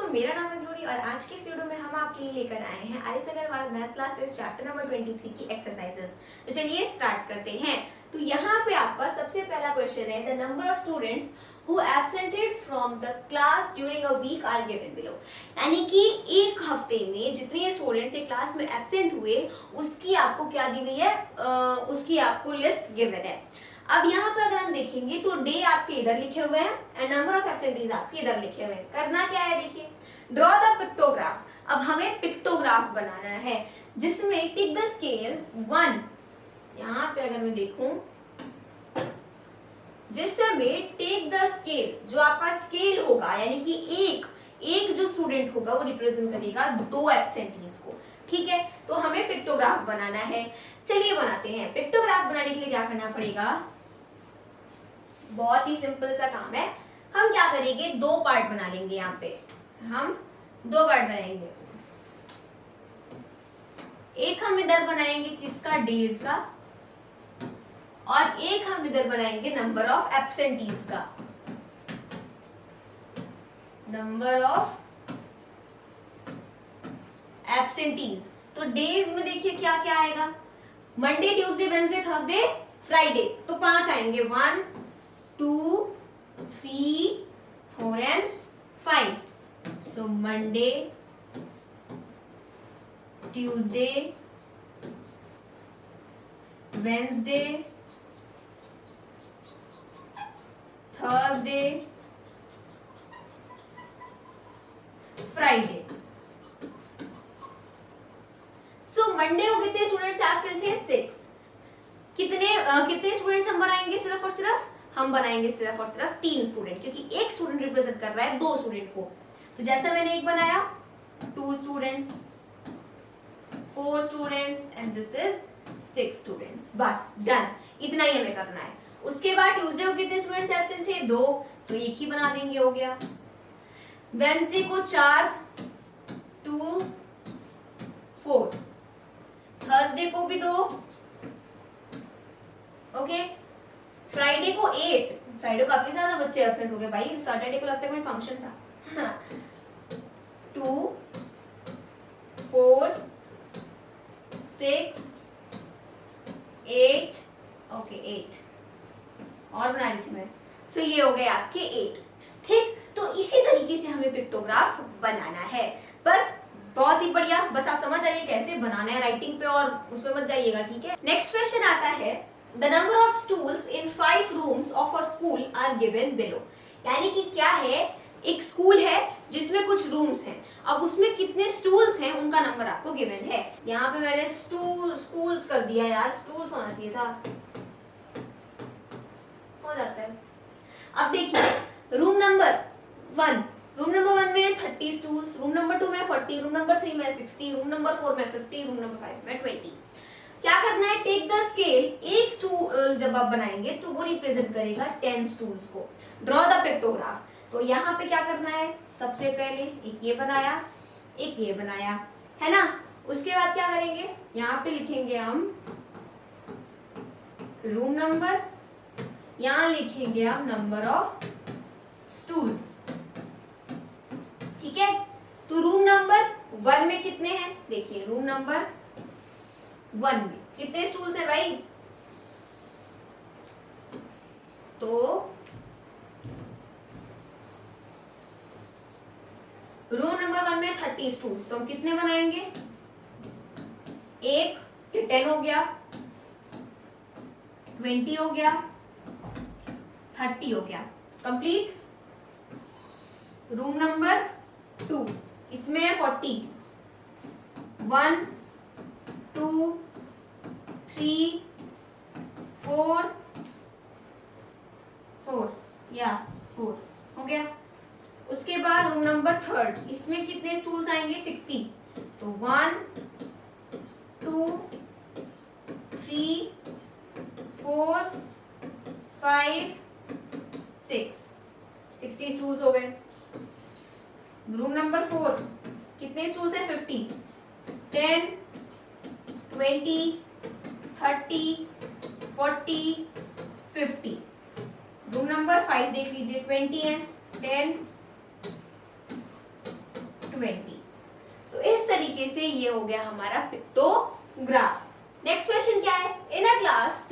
दोस्तों, मेरा नाम है ग्लोरी और आज के इस वीडियो में हम आपके लिए लेकर आए हैं R S. Agarwal math classes chapter number 23 की एक्सरसाइजेस। तो चलिए स्टार्ट करते हैं। तो यहाँ पे आपका सबसे पहला क्वेश्चन है, the number of students who absented from the class during a week are given below। यानी कि एक हफ्ते में जितने स्टूडेंट्स एक क्लास में एब्सेंट हुए उसकी आपको क्या दी गई है, उसकी आपको लिस्ट गिवन है। अब यहाँ पे अगर हम देखेंगे तो डे आपके इधर लिखे हुए हैं एंड नंबर ऑफ एब्सेंटीज आपके इधर लिखे हुए हैं। करना क्या है, देखिए, ड्रॉ द पिक्टोग्राफ। अब हमें पिक्टोग्राफ बनाना है जिसमें टिक द स्केल 1। यहाँ पे अगर मैं देखूं, जिसमें टेक द स्केल, जो आपका स्केल होगा यानी कि एक जो स्टूडेंट होगा वो रिप्रेजेंट करेगा 2 एब्सेंटीज को। ठीक है, तो हमें पिक्टोग्राफ बनाना है। चलिए बनाते हैं। पिक्टोग्राफ बनाने के लिए क्या करना पड़ेगा, बहुत ही सिंपल सा काम है। हम क्या करेंगे, 2 पार्ट बना लेंगे। यहाँ पे हम 2 पार्ट बनाएंगे। एक हम इधर बनाएंगे किसका, डेज का, और एक हम इधर बनाएंगे नंबर ऑफ एब्सेंटीज का। नंबर ऑफ एब्सेंटीज, तो डेज में देखिए क्या क्या आएगा, Monday, Tuesday, Wednesday, Thursday, Friday, तो 5 आएंगे, 1 2 3 4 and 5। So Monday, Tuesday, Wednesday, Thursday, Friday. So Monday को कितने स्टूडेंट्स एब्सेंट थे, 6। कितने स्टूडेंट्स हम बनाएंगे, सिर्फ और सिर्फ हम बनाएंगे सिर्फ और सिर्फ 3 स्टूडेंट, क्योंकि एक स्टूडेंट रिप्रेजेंट कर रहा है 2 स्टूडेंट को। तो जैसा मैंने एक बनाया, 2 students, 4 students and this is 6 students. बस डन, इतना ही हमें करना है। उसके बाद ट्यूसडे को कितने स्टूडेंट्स एब्सेंट थे, 2, तो एक ही बना देंगे, हो गया। वेडनेसडे को 4 2 4, थर्सडे को भी 2, ओके। फ्राइडे को 8, फ्राइडे को काफी ज्यादा बच्चे एब्सेंट हो गए भाई, सैटरडे को लगता है कोई फंक्शन था। 2 4 6 8, ओके 8 और बना रही थी मैं। सो ये हो गए आपके 8। ठीक, तो इसी तरीके से हमें पिक्टोग्राफ बनाना है। बस बहुत ही बढ़िया, बस आप समझ जाइए कैसे बनाना है राइटिंग पे और उस पे मत जाइएगा, ठीक है। नेक्स्ट क्वेश्चन आता है, the number of stools in 5 rooms of a school are given below. यानी कि क्या है, एक स्कूल है जिसमें कुछ रूम्स हैं, अब उसमें कितने स्टूल्स हैं उनका नंबर आपको गिवन है। यहाँ पे मैंने स्कूल्स कर दिया यार, स्टूल्स होना चाहिए था, हो जाता है। अब देखिए, रूम नंबर 1 में 30 स्टूल्स, रूम नंबर 2 में 40, रूम नंबर 3 में 60, रूम नंबर 4 में 50, रूम नंबर 5 में 20। क्या करना है, टेक द स्केल, एक स्टूल जब आप बनाएंगे तो वो रिप्रेजेंट करेगा 10 स्टूल्स को। ड्रॉ द पिक्टोग्राफ, तो यहाँ पे क्या करना है, सबसे पहले एक ये बनाया, एक ये बनाया, है ना। उसके बाद क्या करेंगे, यहाँ पे लिखेंगे हम रूम नंबर, यहाँ लिखेंगे हम नंबर ऑफ स्टूल्स, ठीक है। तो रूम नंबर 1 में कितने हैं, देखिए रूम नंबर 1 में कितने स्टूल्स हैं भाई, तो रूम नंबर 1 में 30 स्टूल्स, तो हम कितने बनाएंगे, 1, 10 हो गया, 20 हो गया, 30 हो गया, कंप्लीट। रूम नंबर 2, इसमें है 40, 1 2 3 4 4 हो गया। उसके बाद रूम नंबर 3, इसमें कितने स्टूल्स आएंगे, 60, तो 1 2 3 4 5 6, 60 स्टूल्स हो गए। रूम नंबर 4 कितने स्टूल्स है, 50, 10 20 30 40 50। रूम नंबर 5 देख लीजिए, 20 है, 10 20। तो इस तरीके से ये हो गया हमारा पिक्टोग्राफ। नेक्स्ट क्वेश्चन क्या है? In a class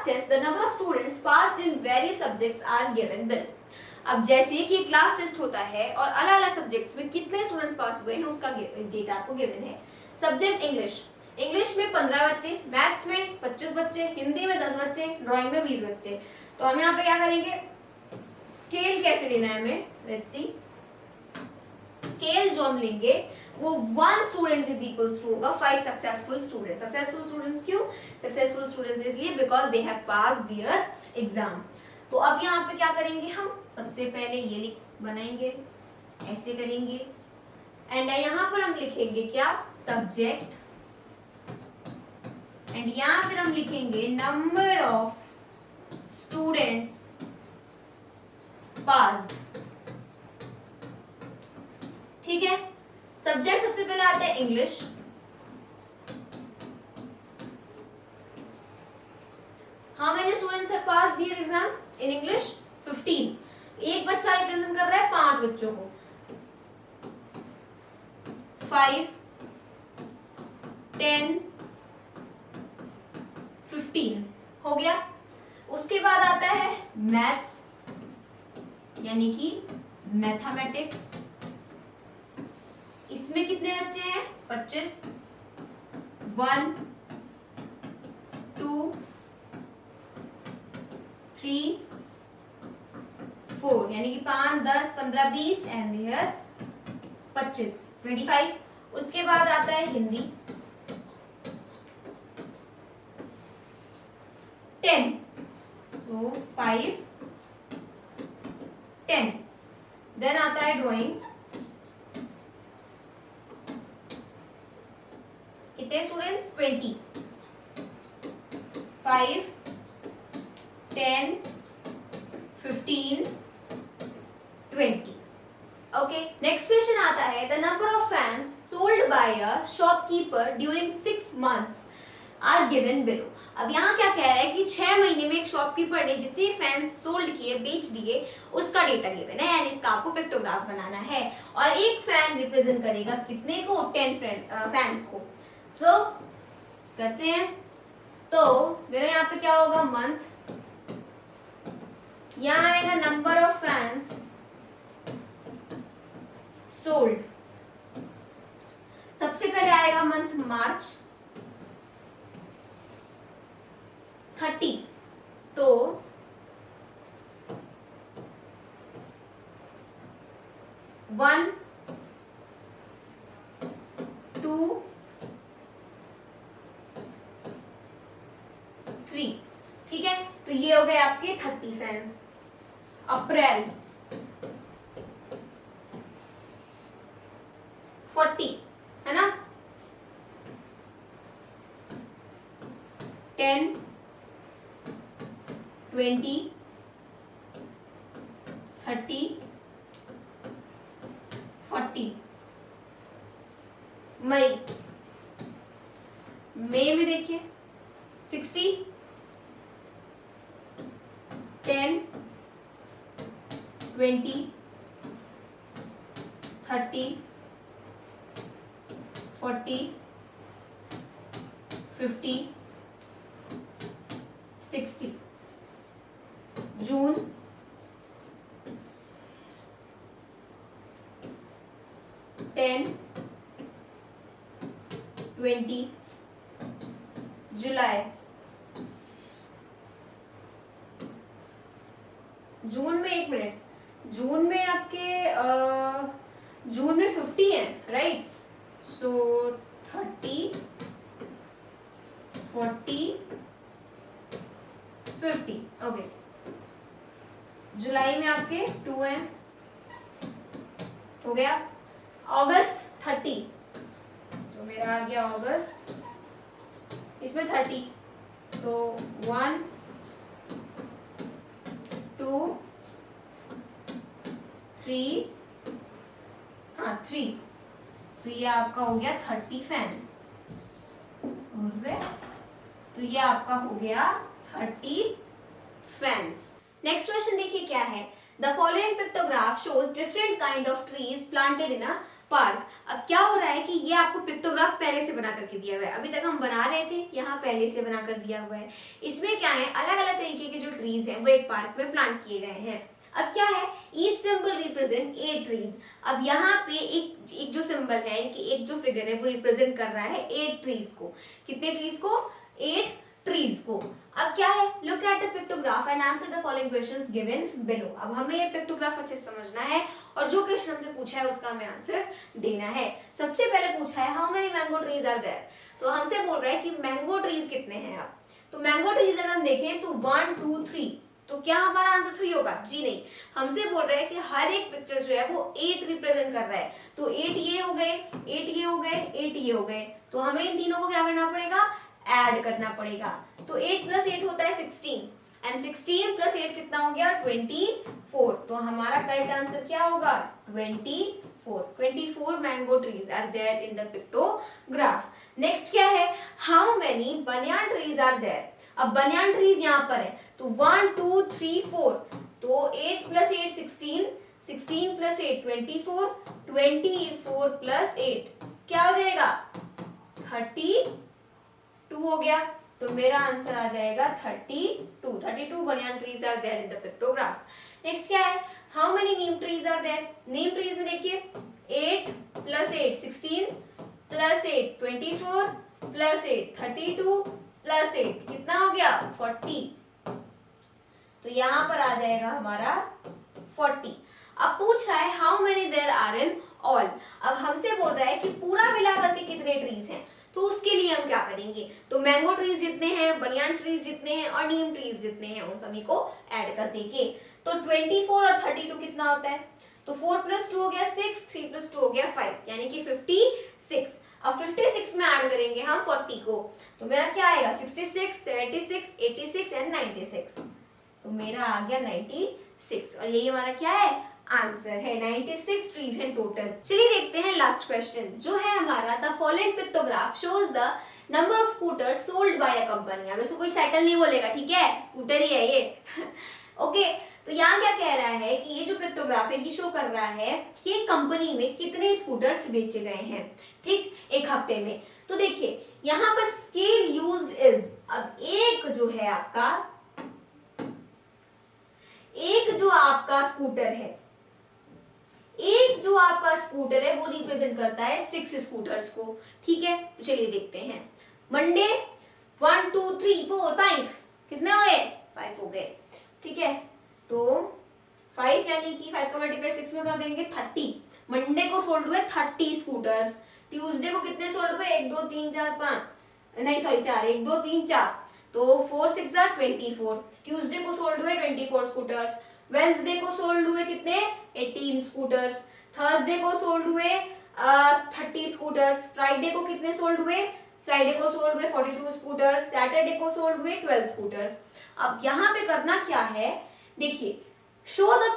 test the number of students passed in various subjects are given below. अब जैसे कि क्लास टेस्ट होता है और अलग अलग सब्जेक्ट्स में कितने स्टूडेंट्स पास हुए हैं उसका डेटा आपको गिवन है। सब्जेक्ट इंग्लिश में 15 बच्चे, मैथ्स में 25 बच्चे, हिंदी में 10 बच्चे, ड्राइंग में 20 बच्चे। तो हम यहाँ पे क्या करेंगे, स्केल कैसे लेना है हमें, लेट्स सी। स्केल जो हम लेंगे वो 1 स्टूडेंट इज इक्वल्स टू होगा 5 सक्सेसफुल स्टूडेंट्स। सक्सेसफुल स्टूडेंट्स क्यों? सक्सेसफुल स्टूडेंट्स इसलिए because they have passed their exam. तो अब यहाँ पे क्या करेंगे, हम सबसे पहले ये बनाएंगे, ऐसे करेंगे, एंड यहाँ पर हम लिखेंगे क्या, सब्जेक्ट, एंड यहाँ पर हम लिखेंगे नंबर ऑफ स्टूडेंट्स पास्ड। ठीक है, सब्जेक्ट सबसे पहले आता है English. How many students have passed their exam in English? 15। एक बच्चा रिप्रेजेंट कर रहा है 5 बच्चों को। 5, 10, 15 हो गया। उसके बाद आता है मैथ्स यानी कि मैथमेटिक्स। इसमें कितने बच्चे हैं? 25। 1, 2, 3, 4 यानी कि 5, 10, 15, 20 एंड हियर 25, 25। उसके बाद आता है हिंदी 10। सो 5, 10। देन आता है ड्राइंग, कितने स्टूडेंट्स? 20। 5, 10, 15, 20। ओके, नेक्स्ट क्वेश्चन आता है the number of fans sold by a shopkeeper during 6 months are given below. अब यहाँ क्या कह रहा है कि 6 महीने में एक शॉपकीपर ने जितने फैंस सोल्ड किए, बेच दिए, उसका डेटा गिवन है एंड इसका आपको पिक्टोग्राफ बनाना है। और एक फैन रिप्रेजेंट करेगा कितने को? 10 फैंस को। सो करते हैं। तो मेरे यहाँ पे क्या होगा, मंथ, यहाँ आएगा नंबर ऑफ फैंस सोल्ड। सबसे पहले आएगा मंथ मार्च 30। तो 1, 2, 3। ठीक है, तो ये हो गए आपके 30 फैंस। अप्रैल 40 है ना, 10, 20, 30, 40। मई में देखिए 60, 10, 20, 30, 40, 50, 60। जून 10, 20, जुलाई, जून में 1 मिनट, जून में आपके जून में 50 है, राइट? सो 30, 40, 50। ओके, जुलाई में आपके 2 हैं, हो गया। अगस्त 30, तो मेरा आ गया अगस्त, इसमें 30, तो 1, 2, 3, हाँ 3, तो ये आपका हो गया 30 फैन। तो ये आपका हो गया 30 फैंस। नेक्स्ट क्वेश्चन देखिए क्या है, the following pictograph shows different kind of trees planted in a park. अब क्या हो रहा है कि ये आपको पिक्टोग्राफ पहले से बना करके दिया हुआ है, अभी तक हम बना रहे थे, यहाँ पहले से बना कर दिया हुआ है। इसमें क्या है, अलग अलग तरीके के जो ट्रीज हैं वो एक पार्क में प्लांट किए गए हैं। अब क्या है, ईच सिंबल रिप्रेजेंट 8 ट्रीज। अब यहाँ पे एक जो सिंबल है कि एक जो फिगर है वो रिप्रेजेंट कर रहा है 8 ट्रीज को। कितने ट्रीज को? 8 ट्रीज को। अब क्या है, look at the pictograph and answer the following questions given below. अब हमें ये पिक्टोग्राफ अच्छे से समझना है और जो क्वेश्चन हमसे पूछा है उसका हमें आंसर देना है। सबसे पहले पूछा है how many mango trees are there, तो हमसे बोल रहा है कि मैंगो ट्रीज कितने हैं। अब तो मैंगो ट्रीज अगर हम देखें तो 1 2 3, तो क्या हमारा आंसर 3 होगा? जी नहीं, हमसे बोल रहा है कि हर एक पिक्चर जो है वो 8 रिप्रेजेंट कर रहा है। तो 8 ये हो गए, 8 ये हो गए, 8 ये हो गए, तो हमें इन तीनों को क्या करना पड़ेगा? ऐड करना पड़ेगा। तो 8 + 8 होता है 16 एंड 16 + 8 कितना हो गया? 24। तो हमारा करेक्ट आंसर क्या होगा? 24 mango trees are there in the pictograph. Next क्या है, how many banyan trees are there. अब बनियान ट्रीज यहाँ पर है, तो 1 2 3 4, तो 8 + 8 16, 16 + 8 24, 24 + 8 क्या हो जाएगा? 32 हो गया। तो मेरा आंसर आ जाएगा 32 banyan trees are there in the pictograph. Next क्या है, how many neem trees are there. Neem trees में देखिए 8 + 8 16 + 8 24 + 8 32 + 8 कितना हो गया? 40। तो यहां पर आ जाएगा हमारा 40। अब पूछ रहा है how many there are in all. अब हमसे बोल रहा है कि पूरा मिलाकर के कितने ट्रीज हैं, तो उसके लिए हम क्या करेंगे, तो मैंगो ट्रीज जितने हैं, बनियान ट्रीज जितने हैं और नीम ट्रीज जितने हैं उन सभी को ऐड कर देंगे। तो 24 और 32 कितना होता है, तो 4 + 2 हो गया 6, 3 + 2 हो गया 5, यानी कि 56। अब 56 में ऐड करेंगे हम 40 को, तो मेरा क्या आएगा? 66, 76, 86 एंड 96। तो मेरा आ गया 96 और यही हमारा क्या है? आंसर है। 96 ट्रीज हैं टोटल। चलिए देखते हैं लास्ट क्वेश्चन जो है हमारा, the following pictograph shows the number of scooter sold by a company. अब इसको कोई साइकिल नहीं बोलेगा, ठीक है, स्कूटर ही है ये। ओके तो यहाँ क्या कह रहा है कि ये जो पिक्टोग्राफ है ये शो कर रहा है कि एक कंपनी में कितने स्कूटर्स बेचे गए हैं, ठीक, एक हफ्ते में। तो देखिए यहाँ पर स्केल यूज्ड इज, अब एक जो है आपका, एक जो आपका स्कूटर है, एक जो आपका स्कूटर है वो रिप्रेजेंट करता है 6 स्कूटर्स को, ठीक है। तो चलिए देखते हैं। मंडे 1 2 3 4 5 कितने हो गए? 5 हो गए, ठीक है। तो 5 यानी कि 5 का मल्टीप्लाई 6 में कर देंगे 30। मंडे को सोल्ड हुए 30 स्कूटर्स। ट्यूसडे को कितने सोल्ड हुए? 1 2 3 4 5, नहीं सॉरी 4, 1 2 3 4, तो 4 6 24। ट्यूसडे को सोल्ड हुए 24 स्कूटर्स। वेंसडे को सोल्ड हुए कितने? 18 स्कूटर्स। थर्सडे को सोल्ड हुए 30 स्कूटर्स। फ्राइडे को कितने सोल्ड हुए? फ्राइडे को सोल्ड हुए 42 स्कूटर्स। सैटरडे को सोल्ड हुए 12 स्कूटर्स। अब यहाँ पे करना क्या है, देखिए, show the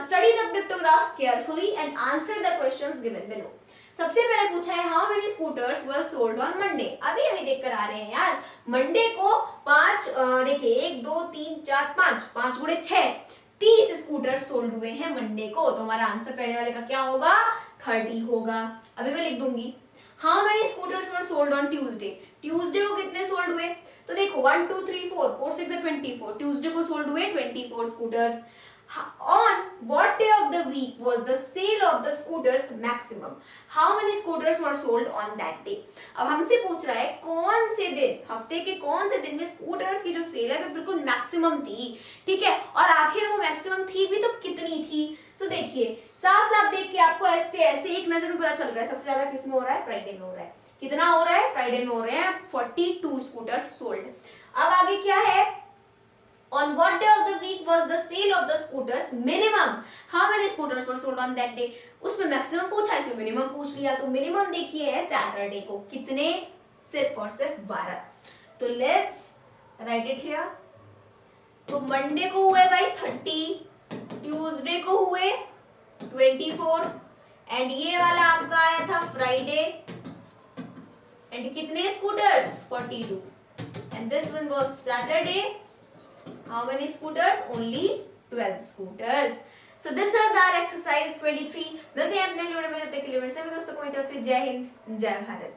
study the pictograph carefully and answer the questions given below. सबसे पहले पूछा है how many scooters were sold on Monday. अभी अभी देख कर आ रहे हैं यार, मंडे को 5, देखिए 1 2 3 4 5, 5 गुणे 6, 30 स्कूटर सोल्ड हुए हैं मंडे को। तो हमारा आंसर पहले वाले का क्या होगा? 30 होगा। अभी मैं लिख दूंगी how many scooters were sold on Tuesday. Tuesday को कितने सोल्ड हुए? तो देखो 1 2 3 4, 4 6 24। ट्यूसडे को सोल्ड हुए 24 scooters. On what day of the week was the sale of the scooters maximum? How many scooters were sold on that day? अब हमसे पूछ रहा है कौन से दिन, हफ्ते के कौन से दिन में स्कूटर्स की जो सेल है वो बिल्कुल मैक्सिमम थी, ठीक है। और आखिर वो मैक्सिमम थी भी तो कितनी थी? सो देखिए साफ साफ देख के आपको ऐसे ऐसे एक नजर में पता चल रहा है सबसे ज्यादा किस में हो रहा है? फ्राइडे में हो रहा है। कितना हो रहा है? फ्राइडे में हो रहे हैं 42 स्कूटर्स सोल्ड। अब आगे क्या है, on what day of the week was the sale of the scooters minimum? How many scooters were sold on that day? उसमें मैक्सिमम पूछा, इसमें मिनिमम पूछ लिया। तो मिनिमम देखिए है सैटरडे को, कितने? सिर्फ और सिर्फ 12। तो लेट्स राइट इट हियर। तो मंडे को हुए भाई 30, ट्यूसडे को हुए 24 एंड ये वाला आपका आया था फ्राइडे एंड कितने scooters? 42 and this one was Saturday. How many scooters? Only 12 scooters. So this is our exercise 23। मिलते हैं अपने वीडियो में, तब तक के लिए मेरे सभी दोस्तों को मेरी तरफ से जय हिंद, जय भारत।